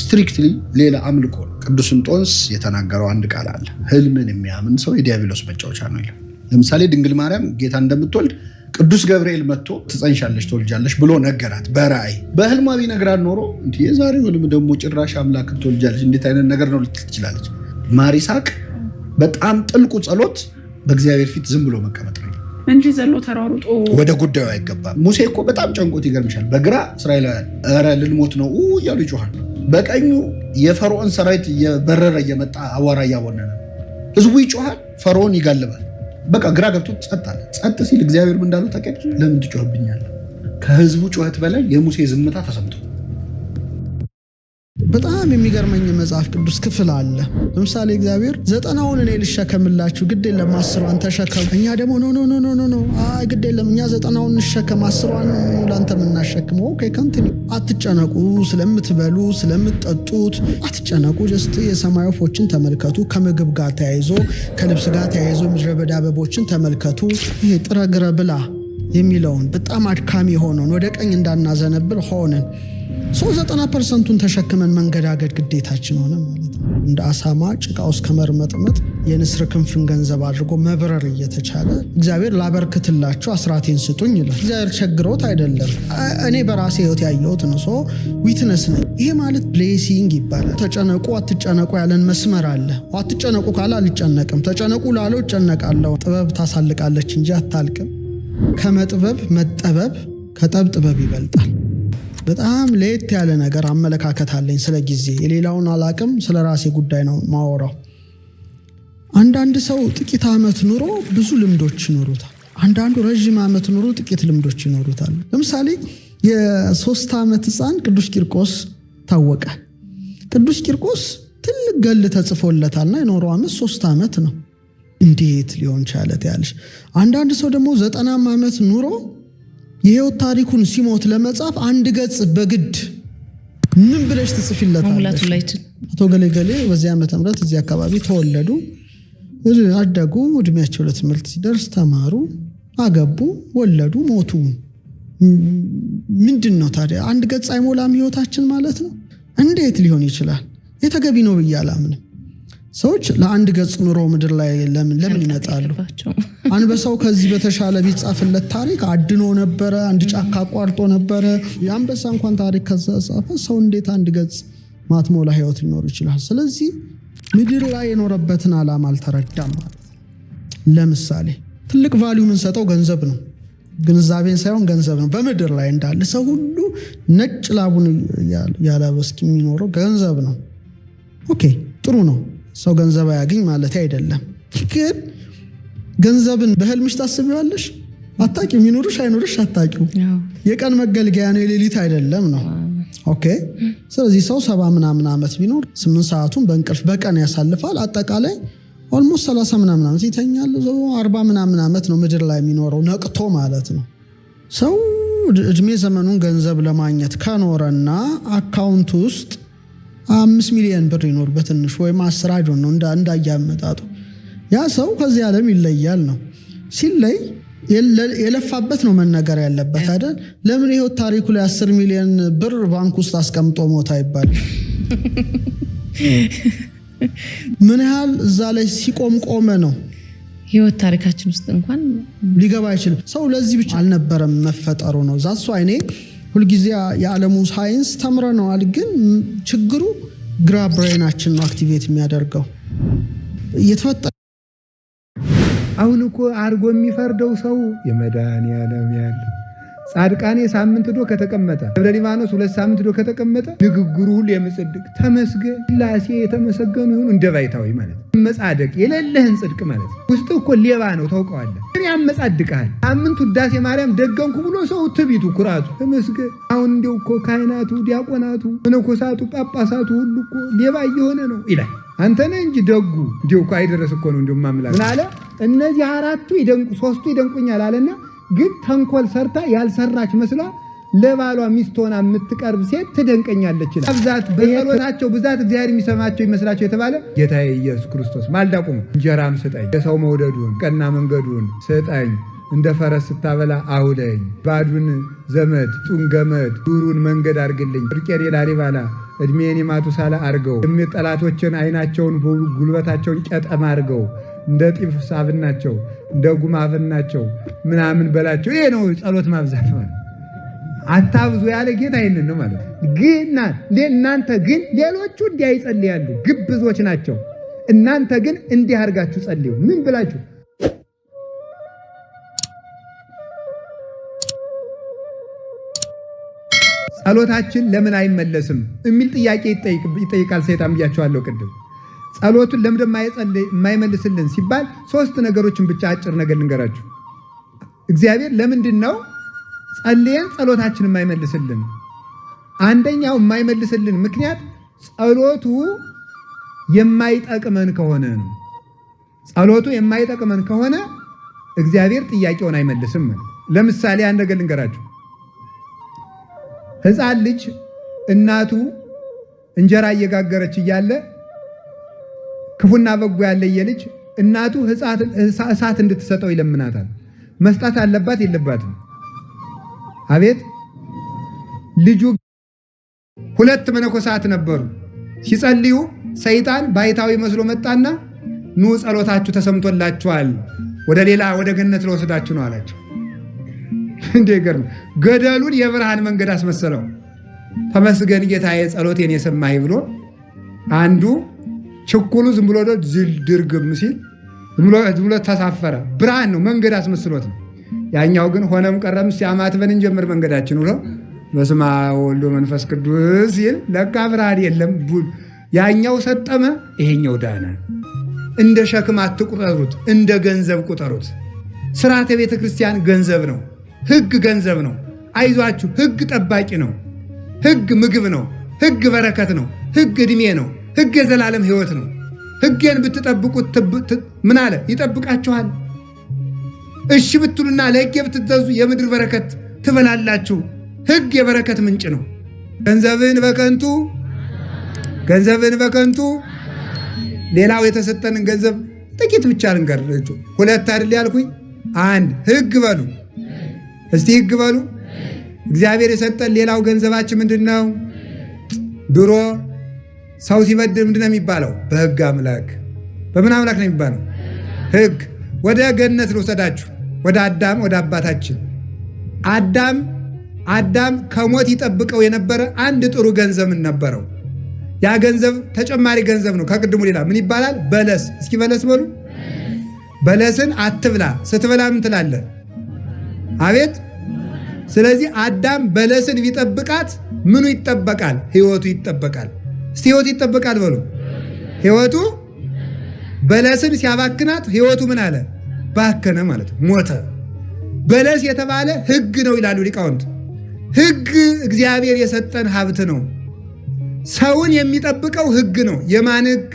ስትሪክትሊ ሌላ አምልኮ ነው። ቅዱስ እንጦንስ የተናገረው አንድ ቃል አለ። ህልምን የሚያምን ሰው የዲያብሎስ መጫወቻ ነው ይላል። ለምሳሌ ድንግል ማርያም ጌታ እንደምትወልድ ቅዱስ ገብርኤል መጥቶ ትጸንሻለሽ ትወልጃለሽ ብሎ ነገራት በራእይ። በህልሟ ቢነግራት ኖሮ እንዴ የዛሬው ህልም ደግሞ ጭራሽ አምላክን ትወልጃለሽ እንዴት አይነት ነገር ነው ልትል ትችላለች። ማር ይስሐቅ በጣም ጥልቁ ጸሎት በእግዚአብሔር ፊት ዝም ብሎ መቀመጥ ነው
እንጂ ዘሎ ተራሩጦ
ወደ ጉዳዩ አይገባም። ሙሴ እኮ በጣም ጨንቆት ይገርምሻል። በግራ እስራኤላውያን ኧረ ልንሞት ነው እያሉ ይጮሃል። በቀኙ የፈርዖን ሰራዊት እየበረረ እየመጣ አዋራ እያቦነነ ህዝቡ ይጮሃል፣ ፈርዖን ይጋልባል። በቃ ግራ ገብቶ ጸጥ አለ። ጸጥ ሲል እግዚአብሔር ምን እንዳለው ታውቂያለሽ? ለምን ትጮህብኛለህ? ከህዝቡ ጩኸት በላይ የሙሴ ዝምታ ተሰምቶ።
በጣም የሚገርመኝ መጽሐፍ ቅዱስ ክፍል አለ። ለምሳሌ እግዚአብሔር 90ውን እኔ ልሸከምላችሁ ግድ የለም 10ዋን ተሸከሙ። እኛ ደግሞ ኖ አይ ግድ የለም እኛ 90ውን እንሸከም 10ዋን ላንተ የምናሸክመው። ኦኬ ኮንቲኒው። አትጨነቁ፣ ስለምትበሉ ስለምትጠጡት አትጨነቁ። ጀስት የሰማይ ወፎችን ተመልከቱ። ከምግብ ጋር ተያይዞ ከልብስ ጋር ተያይዞ ምድረ በዳ አበቦችን ተመልከቱ። ይሄ ጥረ ግረ ብላ የሚለውን በጣም አድካሚ ሆነን ወደ ቀኝ እንዳናዘነብል ሆነን 90%ቱን ተሸክመን መንገዳገድ ግዴታችን ሆነ ማለት ነው። እንደ አሳማ ጭቃ ውስጥ ከመርመጥመጥ የንስር ክንፍን ገንዘብ አድርጎ መብረር እየተቻለ እግዚአብሔር ላበርክትላችሁ አስራቴን ስጡኝ ይላል። እግዚአብሔር ቸግሮት አይደለም። እኔ በራሴ ህይወት ያየሁት ነው። ዊትነስ ነኝ። ይሄ ማለት ብሌሲንግ ይባላል። ተጨነቁ አትጨነቁ ያለን መስመር አለ። አትጨነቁ ካለ አልጨነቅም፣ ተጨነቁ ላለው እጨነቃለሁ። ጥበብ ታሳልቃለች እንጂ አታልቅም። ከመጥበብ መጠበብ ከጠብ ጥበብ ይበልጣል። በጣም ለየት ያለ ነገር አመለካከት አለኝ ስለ ጊዜ። የሌላውን አላቅም፣ ስለ ራሴ ጉዳይ ነው ማወራው። አንዳንድ ሰው ጥቂት ዓመት ኑሮ ብዙ ልምዶች ይኖሩታል። አንዳንዱ ረዥም ዓመት ኑሮ ጥቂት ልምዶች ይኖሩታል። ለምሳሌ የ3 ዓመት ህፃን ቅዱስ ቂርቆስ ታወቀ። ቅዱስ ቂርቆስ ትልቅ ገል ተጽፎለታልና የኖረው ዓመት 3 ዓመት ነው። እንዴት ሊሆን ቻለ ትያለሽ? አንዳንድ ሰው ደግሞ 90 ዓመት ኑሮ የህይወት ታሪኩን ሲሞት ለመጻፍ 1 ገጽ በግድ ምን ብለሽ ትጽፊለታለሽ? አቶ ገሌ ገሌ በዚህ ዓመተ ምህረት እዚህ አካባቢ ተወለዱ፣ አደጉ፣ እድሜያቸው ለትምህርት ሲደርስ ተማሩ፣ አገቡ፣ ወለዱ፣ ሞቱ። ምንድን ነው ታዲያ? 1 ገጽ አይሞላም ህይወታችን ማለት ነው? እንዴት ሊሆን ይችላል? የተገቢ ነው ብዬ አላምንም። ሰዎች ለ1 ገጽ ኑሮ ምድር ላይ ለምን ይመጣሉ? አንበሳው ከዚህ በተሻለ ቢጻፍለት ታሪክ አድኖ ነበረ፣ አንድ ጫካ አቋርጦ ነበረ። የአንበሳ እንኳን ታሪክ ከጻፈ ሰው እንዴት 1 ገጽ ማትሞላ ህይወት ሊኖር ይችላል? ስለዚህ ምድር ላይ የኖረበትን ዓላማ አልተረዳም ማለት። ለምሳሌ ትልቅ ቫልዩ የምንሰጠው ገንዘብ ነው፣ ግንዛቤን ሳይሆን ገንዘብ ነው። በምድር ላይ እንዳለ ሰው ሁሉ ነጭ ላቡን ያለበስኪ የሚኖረው ገንዘብ ነው። ኦኬ ጥሩ ነው፣ ሰው ገንዘብ አያገኝ ማለት አይደለም። ግን ገንዘብን በህልምሽ ታስቢዋለሽ? አታቂው። ይኑርሽ አይኑርሽ አታቂው። የቀን መገልገያ ነው፣ የሌሊት አይደለም ነው። ኦኬ ስለዚህ ሰው 70 ምናምን ዓመት ቢኖር 8 ሰዓቱን በእንቅልፍ በቀን ያሳልፋል። አጠቃላይ ኦልሞስት 30 ምናምን ዓመት ይተኛል። 40 ምናምን ዓመት ነው ምድር ላይ የሚኖረው ነቅቶ ማለት ነው። ሰው እድሜ ዘመኑን ገንዘብ ለማግኘት ከኖረና አካውንት ውስጥ 5 ሚሊዮን ብር ይኖር በትንሹ ወይም 10 አይዶን ነው እንዳያመጣጡ ያ ሰው ከዚህ ዓለም ይለያል ነው። ሲለይ የለፋበት ነው መነገር ያለበት አይደል? ለምን ህይወት ታሪኩ ላይ 10 ሚሊዮን ብር ባንክ ውስጥ አስቀምጦ ሞታ ይባላል? ምን ያህል እዛ ላይ ሲቆም ቆመ ነው
ህይወት ታሪካችን ውስጥ እንኳን
ሊገባ አይችልም። ሰው ለዚህ ብቻ አልነበረም መፈጠሩ ነው። ዛሱ አይኔ ሁልጊዜ የዓለሙ ሳይንስ ተምረነዋል፣ ግን ችግሩ ግራ ብሬናችን ነው አክቲቬት የሚያደርገው እየተፈጠረ።
አሁን እኮ አርጎ የሚፈርደው ሰው የመድኃኒዓለም ያለ ጻድቃኔ ሳምንት ዶ ከተቀመጠ ደብረ ሊባኖስ 2 ሳምንት ዶ ከተቀመጠ ንግግሩ ሁሉ የምጽድቅ ተመስገን ሥላሴ የተመሰገኑ ይሁን እንደ ባይታዊ ማለት መጻደቅ የሌለህን ጽድቅ ማለት ውስጥ እኮ ሌባ ነው ታውቀዋለህ። ግን ያመጻድቃል። ሳምንት ውዳሴ ማርያም ደገምኩ ብሎ ሰው ትቢቱ ኩራቱ ተመስገን። አሁን እንደው እኮ ካህናቱ፣ ዲያቆናቱ፣ መነኮሳቱ፣ ጳጳሳቱ ሁሉ እኮ ሌባ እየሆነ ነው ይላል። አንተ ነህ እንጂ ደጉ እንደው እኮ አይደረስ እኮ ነው እንደው ማምላክ ምን አለ? እነዚህ 4ቱ ይደንቁ 3ቱ ይደንቁኛል አለና ግን ተንኮል ሰርታ ያልሰራች መስላ ለባሏ ሚስት ሆና የምትቀርብ ሴት ትደንቀኛለች ይላል። ብዛት በጸሎታቸው ብዛት እግዚአብሔር የሚሰማቸው ይመስላቸው የተባለ ጌታዬ ኢየሱስ ክርስቶስ ማልዳ ቆሞ እንጀራም ስጠኝ፣ የሰው መውደዱን ቀና መንገዱን ስጠኝ፣ እንደ ፈረስ ስታበላ አውለኝ፣ ባዱን ዘመድ ጡን ገመድ ዱሩን መንገድ አርግልኝ፣ ፍርቄን የላሊባላ እድሜን የማቱሳላ አርገው፣ ጠላቶችን አይናቸውን ጉልበታቸውን ጨጠማ አርገው፣ እንደ ጢፍ ሳብናቸው እንደ ጉማፍናቸው ምናምን በላቸው። ይሄ ነው ጸሎት ማብዛት ማለት። አታብዙ ያለ ጌታ ይሄንን ነው ማለት። ግን እናንተ ግን ሌሎቹ እንዲህ ይጸልያሉ፣ ግብዞች ናቸው። እናንተ ግን እንዲህ አድርጋችሁ ጸልዩ። ምን ብላችሁ? ጸሎታችን ለምን አይመለስም የሚል ጥያቄ ይጠይቃል ሰይጣን ብያቸዋለሁ ቅድም። ጸሎቱን ለምን የማይመልስልን ሲባል 3 ነገሮችን ብቻ አጭር ነገር ልንገራችሁ። እግዚአብሔር ለምንድን ነው ጸልየን ጸሎታችን የማይመልስልን? አንደኛው የማይመልስልን ምክንያት ጸሎቱ የማይጠቅመን ከሆነ ነው። ጸሎቱ የማይጠቅመን ከሆነ እግዚአብሔር ጥያቄውን አይመልስም። ለምሳሌ አንድ ነገር ልንገራችሁ። ሕፃን ልጅ እናቱ እንጀራ እየጋገረች እያለ ክፉና በጎ ያለየ ልጅ እናቱ እሳት እንድትሰጠው ይለምናታል። መስጣት አለባት የለባትም? አቤት። ልጁ 2 መነኮሳት ነበሩ። ሲጸልዩ ሰይጣን ባይታዊ መስሎ መጣና ኑ ጸሎታችሁ ተሰምቶላችኋል፣ ወደ ገነት ለወሰዳችሁ ነው አላቸው። እንደገርም ገደሉን የብርሃን መንገድ አስመሰለው። ተመስገን ጌታዬ ጸሎቴን የሰማህ ብሎ አንዱ ችኩሉ ዝም ብሎ ድርግም ሲል ዝም ብሎ ተሳፈረ። ብርሃን ነው መንገድ አስመስሎት ነው። ያኛው ግን ሆነም ቀረም ሲያማትበን እንጀምር መንገዳችን ብሎ በስመ አብ ወወልድ ወመንፈስ ቅዱስ ሲል ለካ ብርሃን የለም። ያኛው ሰጠመ፣ ይሄኛው ዳነ። እንደ ሸክም አትቁጠሩት፣ እንደ ገንዘብ ቁጠሩት። ስርዓተ ቤተ ክርስቲያን ገንዘብ ነው። ሕግ ገንዘብ ነው። አይዟችሁ፣ ሕግ ጠባቂ ነው። ሕግ ምግብ ነው። ሕግ በረከት ነው። ሕግ ዕድሜ ነው። ሕግ የዘላለም ሕይወት ነው። ሕጌን ብትጠብቁት ምን አለ? ይጠብቃችኋል። እሺ ብትሉና ለሕጌ ብትገዙ የምድር በረከት ትበላላችሁ። ሕግ የበረከት ምንጭ ነው። ገንዘብን በከንቱ ሌላው የተሰጠንን ገንዘብ ጥቂት ብቻ ልንገራችሁ። 2 አይደል ያልኩኝ? 1 ሕግ በሉ እስቲ ሕግ በሉ። እግዚአብሔር የሰጠን ሌላው ገንዘባችን ምንድነው? ድሮ ሰው ሲበድል ምንድነው የሚባለው? በሕግ አምላክ። በምን አምላክ ነው የሚባለው? ሕግ። ወደ ገነት ልውሰዳችሁ፣ ወደ አዳም፣ ወደ አባታችን አዳም ከሞት ይጠብቀው የነበረ አንድ ጥሩ ገንዘብ ነበረው። ያ ገንዘብ ተጨማሪ ገንዘብ ነው ከቅድሙ ሌላ። ምን ይባላል? በለስ። እስኪ በለስ በሉ። በለስን አትብላ፣ ስትበላ ምን ትላለህ? አቤት። ስለዚህ አዳም በለስን ቢጠብቃት ምኑ ይጠበቃል? ሕይወቱ ይጠበቃል። እስቲ ሕይወቱ ይጠበቃል በሉ። ሕይወቱ በለስን ሲያባክናት ሕይወቱ ምን አለ? ባከነ ማለት ሞተ። በለስ የተባለ ሕግ ነው ይላሉ ሊቃውንት። ሕግ እግዚአብሔር የሰጠን ሀብት ነው። ሰውን የሚጠብቀው ሕግ ነው። የማን ሕግ?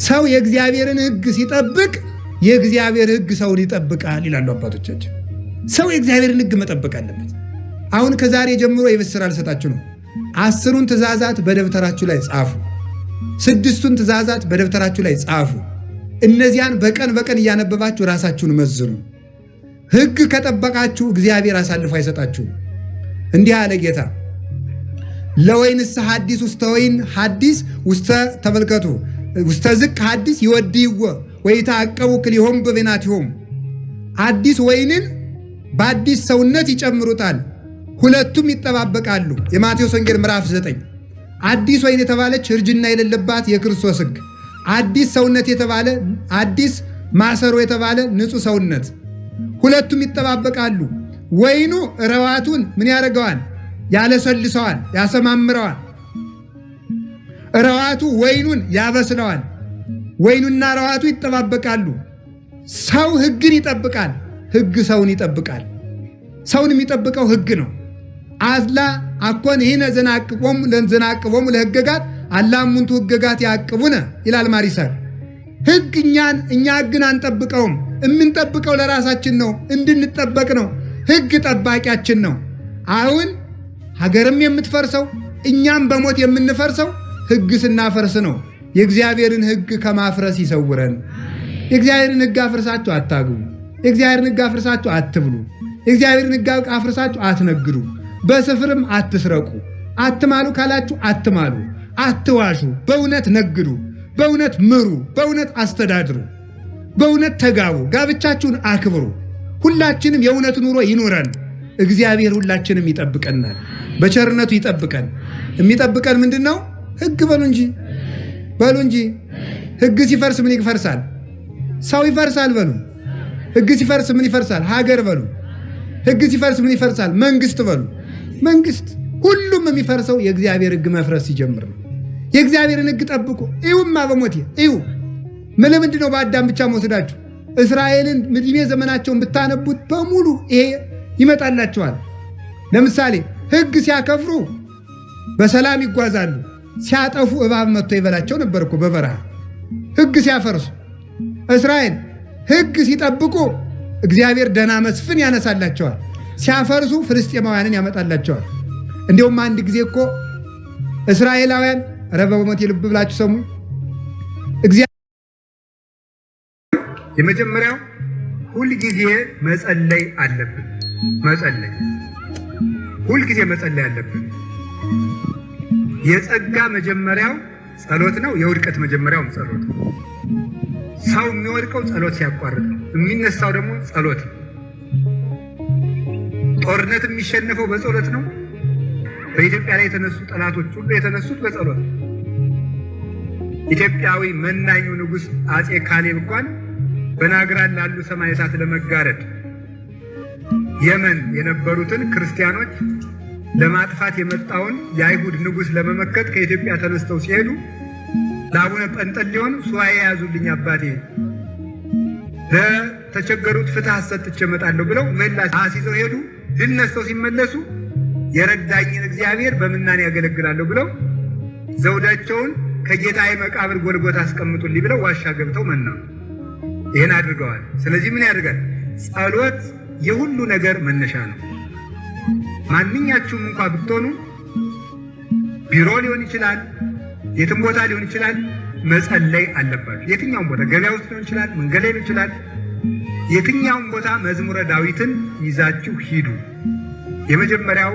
ሰው የእግዚአብሔርን ሕግ ሲጠብቅ የእግዚአብሔር ሕግ ሰውን ይጠብቃል ይላሉ አባቶቻችን። ሰው የእግዚአብሔርን ሕግ መጠበቅ አለበት። አሁን ከዛሬ ጀምሮ የብስራ ልሰጣችሁ ነው። 10ቱን ትእዛዛት በደብተራችሁ ላይ ጻፉ። 6ቱን ትእዛዛት በደብተራችሁ ላይ ጻፉ። እነዚያን በቀን እያነበባችሁ ራሳችሁን መዝኑ። ሕግ ከጠበቃችሁ እግዚአብሔር አሳልፎ አይሰጣችሁም። እንዲህ አለ ጌታ፣ ለወይንስ ሐዲስ ውስተ ወይን ሐዲስ ውስተ ተመልከቱ ውስተ ዝቅ ሐዲስ ይወድይዎ ወይተዐቀቡ ክልኤሆሙ በቤናቲሆሙ። አዲስ ወይንን በአዲስ ሰውነት ይጨምሩታል፣ ሁለቱም ይጠባበቃሉ። የማቴዎስ ወንጌል ምዕራፍ 9። አዲስ ወይን የተባለች እርጅና የሌለባት የክርስቶስ ሕግ፣ አዲስ ሰውነት የተባለ አዲስ ማሰሮ የተባለ ንጹሕ ሰውነት፣ ሁለቱም ይጠባበቃሉ። ወይኑ ረዋቱን ምን ያደርገዋል? ያለሰልሰዋል፣ ያሰማምረዋል። ረዋቱ ወይኑን ያበስለዋል። ወይኑና ረዋቱ ይጠባበቃሉ። ሰው ሕግን ይጠብቃል፣ ሕግ ሰውን ይጠብቃል። ሰውን የሚጠብቀው ሕግ ነው። አዝላ አኮን ይህነ ዘናቅቦሙ ለሕገጋት አላሙንቱ ሕገጋት ያቅቡነ ይላል ማሪሳር። ሕግ እኛ ሕግን አንጠብቀውም። የምንጠብቀው ለራሳችን ነው፣ እንድንጠበቅ ነው። ሕግ ጠባቂያችን ነው። አሁን ሀገርም የምትፈርሰው እኛም በሞት የምንፈርሰው ሕግ ስናፈርስ ነው። የእግዚአብሔርን ሕግ ከማፍረስ ይሰውረን። የእግዚአብሔርን ሕግ አፍርሳችሁ አታግቡ። የእግዚአብሔርን ሕግ አፍርሳችሁ አትብሉ። የእግዚአብሔርን ሕግ አፍርሳችሁ አትነግዱ። በስፍርም አትስረቁ። አትማሉ ካላችሁ አትማሉ። አትዋሹ። በእውነት ነግዱ። በእውነት ምሩ። በእውነት አስተዳድሩ። በእውነት ተጋቡ። ጋብቻችሁን አክብሩ። ሁላችንም የእውነት ኑሮ ይኑረን። እግዚአብሔር ሁላችንም ይጠብቀናል። በቸርነቱ ይጠብቀን። የሚጠብቀን ምንድን ነው? ሕግ በሉ እንጂ ሕግ ሲፈርስ ምን ይፈርሳል? ሰው ይፈርሳል በሉ። ሕግ ሲፈርስ ምን ይፈርሳል? ሀገር በሉ። ሕግ ሲፈርስ ምን ይፈርሳል? መንግስት በሉ። መንግስት ሁሉም የሚፈርሰው የእግዚአብሔር ሕግ መፍረስ ሲጀምር ነው። የእግዚአብሔርን ሕግ ጠብቁ። እዩማ በሞቴ እዩ። ለምንድን ነው በአዳም ብቻ መውሰዳችሁ? እስራኤልን ዕድሜ ዘመናቸውን ብታነቡት በሙሉ ይሄ ይመጣላቸዋል። ለምሳሌ ሕግ ሲያከፍሩ በሰላም ይጓዛሉ። ሲያጠፉ እባብ መጥቶ ይበላቸው ነበር እኮ በበረሃ። ሕግ ሲያፈርሱ እስራኤል ሕግ ሲጠብቁ እግዚአብሔር ደህና መስፍን ያነሳላቸዋል። ሲያፈርሱ ፍልስጤማውያንን ያመጣላቸዋል። እንዲሁም አንድ ጊዜ እኮ እስራኤላውያን ረበሞት ልብ ብላችሁ ሰሙ። የመጀመሪያው ሁልጊዜ መጸለይ አለብን። ሁልጊዜ መጸለይ አለብን። የጸጋ መጀመሪያው ጸሎት ነው። የውድቀት መጀመሪያውም ጸሎት ነው። ሰው የሚወድቀው ጸሎት ሲያቋርጥ ነው። የሚነሳው ደግሞ ጸሎት ነው። ጦርነት የሚሸነፈው በጸሎት ነው። በኢትዮጵያ ላይ የተነሱ ጠላቶች ሁሉ የተነሱት በጸሎት ነው። ኢትዮጵያዊ መናኙ ንጉሥ አጼ ካሌብ እንኳን በናግራን ላሉ ሰማዕታት ለመጋረድ የመን የነበሩትን ክርስቲያኖች ለማጥፋት የመጣውን የአይሁድ ንጉሥ ለመመከት ከኢትዮጵያ ተነስተው ሲሄዱ ለአቡነ ጰንጠሌዎን ሱባዔ ያዙልኝ አባቴ፣ ለተቸገሩት ፍትሕ አሰጥቼ እመጣለሁ ብለው ምላሽ አስይዘው ሄዱ። ድል ነስተው ሲመለሱ የረዳኝን እግዚአብሔር በምናኔ ያገለግላለሁ ብለው ዘውዳቸውን ከጌታዬ መቃብር ጎልጎታ አስቀምጡልኝ ብለው ዋሻ ገብተው መናው። ይህን አድርገዋል። ስለዚህ ምን ያደርጋል? ጸሎት የሁሉ ነገር መነሻ ነው። ማንኛችሁም እንኳ ብትሆኑ ቢሮ ሊሆን ይችላል፣ የትም ቦታ ሊሆን ይችላል፣ መጸለይ አለባችሁ። የትኛውም ቦታ ገበያ ውስጥ ሊሆን ይችላል፣ መንገድ ላይ ሊሆን ይችላል። የትኛውም ቦታ መዝሙረ ዳዊትን ይዛችሁ ሂዱ። የመጀመሪያው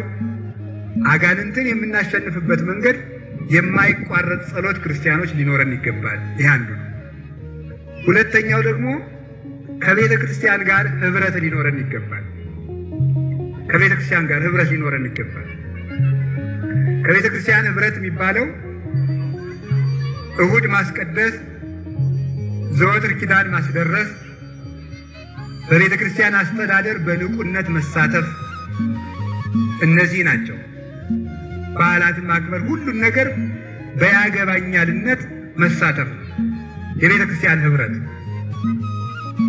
አጋንንትን የምናሸንፍበት መንገድ የማይቋረጥ ጸሎት ክርስቲያኖች ሊኖረን ይገባል። ይህ አንዱ ነው። ሁለተኛው ደግሞ ከቤተ ክርስቲያን ጋር ህብረት ሊኖረን ይገባል። ከቤተ ክርስቲያን ጋር ህብረት ሊኖረን ይገባል። ከቤተ ክርስቲያን ህብረት የሚባለው እሁድ ማስቀደስ፣ ዘወትር ኪዳን ማስደረስ፣ በቤተ ክርስቲያን አስተዳደር በንቁነት መሳተፍ፣ እነዚህ ናቸው። በዓላትን ማክበር፣ ሁሉን ነገር በያገባኛልነት መሳተፍ የቤተ ክርስቲያን ህብረት።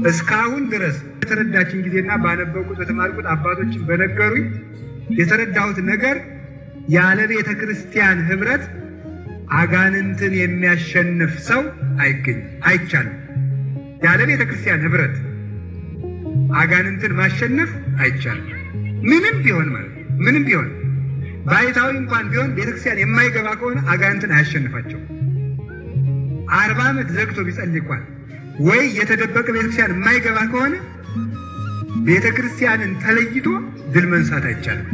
እስካሁን ድረስ የተረዳችን ጊዜና ባነበብኩት በተማርኩት አባቶችን በነገሩኝ የተረዳሁት ነገር ያለ ቤተ ክርስቲያን ህብረት አጋንንትን የሚያሸንፍ ሰው አይቻልም። ያለ ቤተ ክርስቲያን ህብረት አጋንንትን ማሸነፍ አይቻልም። ምንም ቢሆን ማለት ምንም ቢሆን ባይታዊ እንኳን ቢሆን ቤተክርስቲያን የማይገባ ከሆነ አጋንንትን አያሸንፋቸው። 40 ዓመት ዘግቶ ቢጸልይ እንኳን ወይ የተደበቀ ቤተክርስቲያን የማይገባ ከሆነ ቤተክርስቲያንን ተለይቶ ድል መንሳት አይቻልም።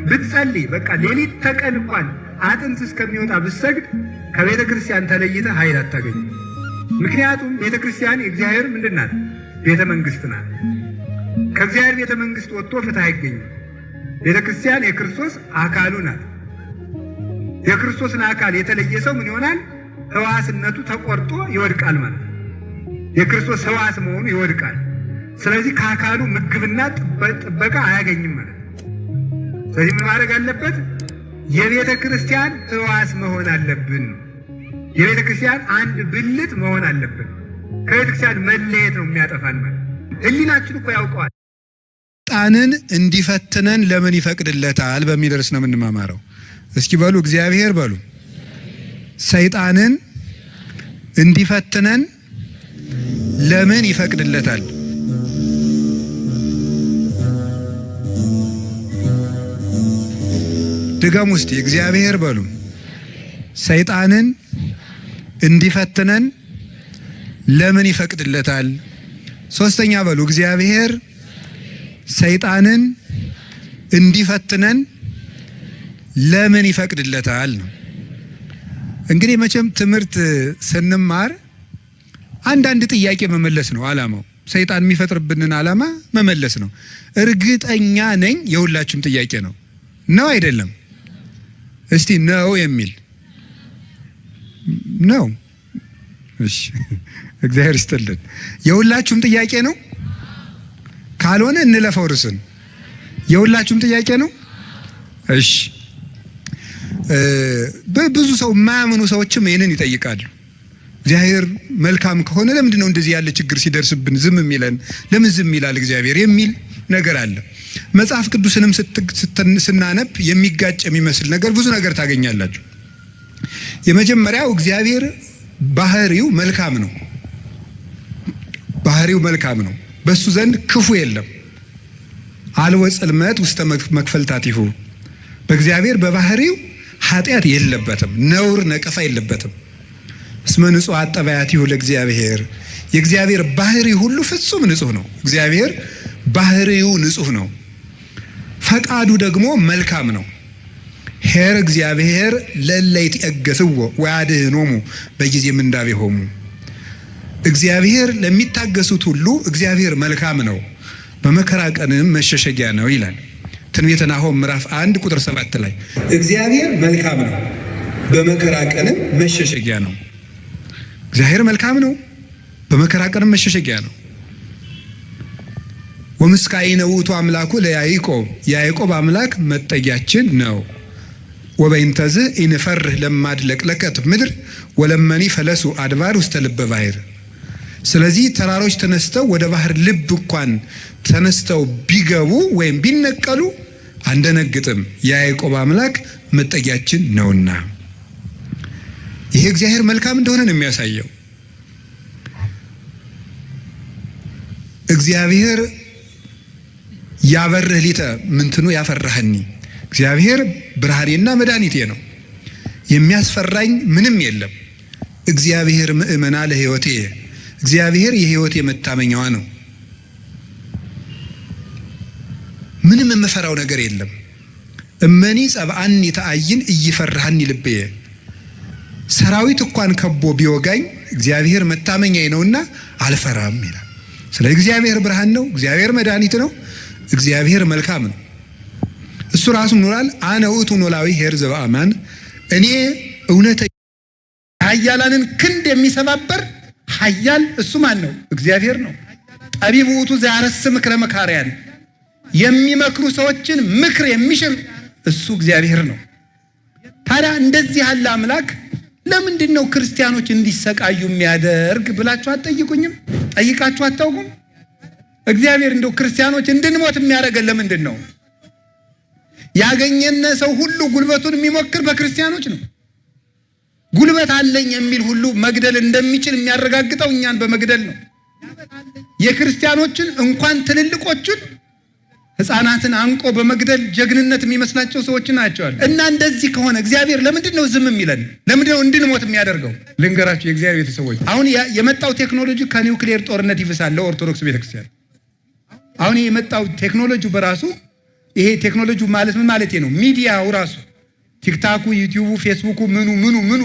ብትጸልይ በቃ ሌሊት ተቀን እንኳን አጥንት እስከሚወጣ ብትሰግድ ከቤተክርስቲያን ተለይተ ኃይል አታገኝም። ምክንያቱም ቤተክርስቲያን የእግዚአብሔር ምንድን ናት? ቤተ መንግስት ናት። ከእግዚአብሔር ቤተ መንግስት ወጥቶ ፍትህ አይገኝም። ቤተክርስቲያን የክርስቶስ አካሉ ናት። የክርስቶስን አካል የተለየ ሰው ምን ይሆናል? ሕዋስነቱ ተቆርጦ ይወድቃል ማለት ነው። የክርስቶስ ሕዋስ መሆኑ ይወድቃል። ስለዚህ ከአካሉ ምግብና ጥበቃ አያገኝም ማለት ነው። ስለዚህ ምን ማድረግ አለበት? የቤተ ክርስቲያን ሕዋስ መሆን አለብን። የቤተ ክርስቲያን አንድ ብልት መሆን አለብን። ከቤተ ክርስቲያን መለየት ነው የሚያጠፋን ማለት ነው። ሕሊናችን እኮ ያውቀዋል።
ሰይጣንን እንዲፈትነን ለምን ይፈቅድለታል በሚል ርዕስ ነው የምንማማረው። እስኪ በሉ እግዚአብሔር በሉ። ሰይጣንን እንዲፈትነን ለምን ይፈቅድለታል? ድገም ውስጥ እግዚአብሔር በሉ። ሰይጣንን እንዲፈትነን ለምን ይፈቅድለታል? ሶስተኛ በሉ እግዚአብሔር ሰይጣንን እንዲፈትነን ለምን ይፈቅድለታል ነው። እንግዲህ መቼም ትምህርት ስንማር አንዳንድ ጥያቄ መመለስ ነው ዓላማው። ሰይጣን የሚፈጥርብንን ዓላማ መመለስ ነው። እርግጠኛ ነኝ የሁላችሁም ጥያቄ ነው አይደለም? እስቲ ነው የሚል ነው። እሺ እግዚአብሔር ይስጥልን። የሁላችሁም ጥያቄ ነው። ካልሆነ እንለፈው ርስን። የሁላችሁም ጥያቄ ነው። እሺ ብዙ ሰው የማያምኑ ሰዎችም ይህንን ይጠይቃሉ። እግዚአብሔር መልካም ከሆነ ለምንድን ነው እንደዚህ ያለ ችግር ሲደርስብን ዝም የሚለን? ለምን ዝም ይላል እግዚአብሔር የሚል ነገር አለ። መጽሐፍ ቅዱስንም ስናነብ የሚጋጭ የሚመስል ነገር ብዙ ነገር ታገኛላችሁ። የመጀመሪያው እግዚአብሔር ባህሪው መልካም ነው። ባህሪው መልካም ነው። በሱ ዘንድ ክፉ የለም። አልወ ጽልመት ውስተ መክፈልታቲሁ። በእግዚአብሔር በባህሪው ኃጢአት የለበትም፣ ነውር ነቀፋ የለበትም። እስመ ንጹሕ ጠባያቲሁ ለእግዚአብሔር። የእግዚአብሔር ባህሪ ሁሉ ፍጹም ንጹሕ ነው። እግዚአብሔር ባህሪው ንጹሕ ነው። ፈቃዱ ደግሞ መልካም ነው። ኄር እግዚአብሔር ለእለ ይትዔገሥዎ ወያድኅኖሙ በጊዜ ምንዳቤሆሙ። እግዚአብሔር ለሚታገሱት ሁሉ እግዚአብሔር መልካም ነው፣ በመከራ ቀንም መሸሸጊያ ነው ይላል ትንቢተ ናሆም ምዕራፍ 1 ቁጥር 7 ላይ እግዚአብሔር መልካም ነው፣ በመከራ ቀንም መሸሸጊያ ነው። እግዚአብሔር መልካም ነው፣ በመከራ ቀንም መሸሸጊያ ነው። ወምስካኢነ ውእቱ አምላኩ ለያዕቆብ። የያዕቆብ አምላክ መጠጊያችን ነው። ወበይንተዝ ኢንፈርህ ለማድለቅለቀት ምድር ወለመኒ ፈለሱ አድባር ውስተ ልበ ባሕር። ስለዚህ ተራሮች ተነስተው ወደ ባህር ልብ እንኳን ተነስተው ቢገቡ ወይም ቢነቀሉ አንደነግጥም፣ የያዕቆብ አምላክ መጠጊያችን ነውና። ይሄ እግዚአብሔር መልካም እንደሆነ ነው የሚያሳየው። እግዚአብሔር ያበርህ ሊተ ምንትኑ ያፈራህኒ። እግዚአብሔር ብርሃኔና መድኃኒቴ ነው፣ የሚያስፈራኝ ምንም የለም። እግዚአብሔር ምእመና ለሕይወቴ። እግዚአብሔር የሕይወቴ መታመኛዋ ነው። ምንም የምፈራው ነገር የለም። እመኒ ጸብአኒ ተአይን እይፈርሃኒ ልብየ። ሰራዊት እንኳን ከቦ ቢወጋኝ እግዚአብሔር መታመኛዬ ነውና አልፈራም ይላል። ስለዚህ እግዚአብሔር ብርሃን ነው፣ እግዚአብሔር መድኃኒት ነው፣ እግዚአብሔር መልካም ነው። እሱ ራሱ ኖራል። አነ ውእቱ ኖላዊ ኄር ዘበአማን። እኔ እውነተኛ ኃያላንን ክንድ የሚሰባበር ኃያል እሱ ማን ነው? እግዚአብሔር ነው። ጠቢብ ውእቱ ዘያረስም ምክረ መካርያን። የሚመክሩ ሰዎችን ምክር የሚሽር እሱ እግዚአብሔር ነው። ታዲያ እንደዚህ ያለ አምላክ ለምንድን ነው ክርስቲያኖች እንዲሰቃዩ የሚያደርግ ብላችሁ አትጠይቁኝም? ጠይቃችሁ አታውቁም? እግዚአብሔር እንደው ክርስቲያኖች እንድንሞት የሚያደርገን ለምንድን ነው? ያገኘነ ሰው ሁሉ ጉልበቱን የሚሞክር በክርስቲያኖች ነው። ጉልበት አለኝ የሚል ሁሉ መግደል እንደሚችል የሚያረጋግጠው እኛን በመግደል ነው። የክርስቲያኖችን እንኳን ትልልቆቹን ሕፃናትን አንቆ በመግደል ጀግንነት የሚመስላቸው ሰዎች ናቸዋል። እና እንደዚህ ከሆነ እግዚአብሔር ለምንድን ነው ዝም የሚለን? ለምንድን ነው እንድንሞት የሚያደርገው? ልንገራችሁ የእግዚአብሔር ቤተሰቦች፣ አሁን የመጣው ቴክኖሎጂ ከኒውክሌር ጦርነት ይብሳል ለኦርቶዶክስ ቤተክርስቲያን። አሁን የመጣው ቴክኖሎጂ በራሱ ይሄ ቴክኖሎጂ ማለት ምን ማለት ነው? ሚዲያው ራሱ ቲክታኩ፣ ዩቲዩቡ፣ ፌስቡኩ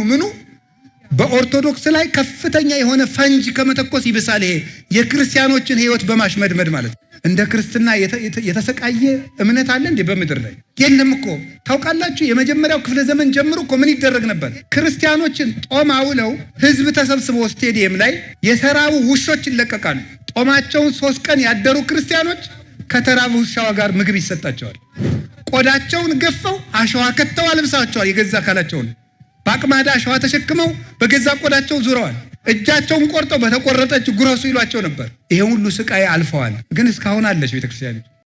ምኑ በኦርቶዶክስ ላይ ከፍተኛ የሆነ ፈንጅ ከመተኮስ ይብሳል። ይሄ የክርስቲያኖችን ሕይወት በማሽመድመድ ማለት ነው። እንደ ክርስትና የተሰቃየ እምነት አለ እንዴ በምድር ላይ? የለም እኮ። ታውቃላችሁ የመጀመሪያው ክፍለ ዘመን ጀምሮ እኮ ምን ይደረግ ነበር? ክርስቲያኖችን ጦም አውለው ህዝብ ተሰብስቦ ስቴዲየም ላይ የተራቡ ውሾች ይለቀቃሉ። ጾማቸውን 3 ቀን ያደሩ ክርስቲያኖች ከተራቡ ውሻዋ ጋር ምግብ ይሰጣቸዋል። ቆዳቸውን ገፈው አሸዋ ከተው አልብሳቸዋል። የገዛ አካላቸውን በአቅማዳ አሸዋ ተሸክመው በገዛ ቆዳቸው ዙረዋል። እጃቸውን ቆርጠው በተቆረጠች ጉረሱ ይሏቸው ነበር። ይሄ ሁሉ ስቃይ አልፈዋል። ግን እስካሁን አለች ቤተክርስቲያን።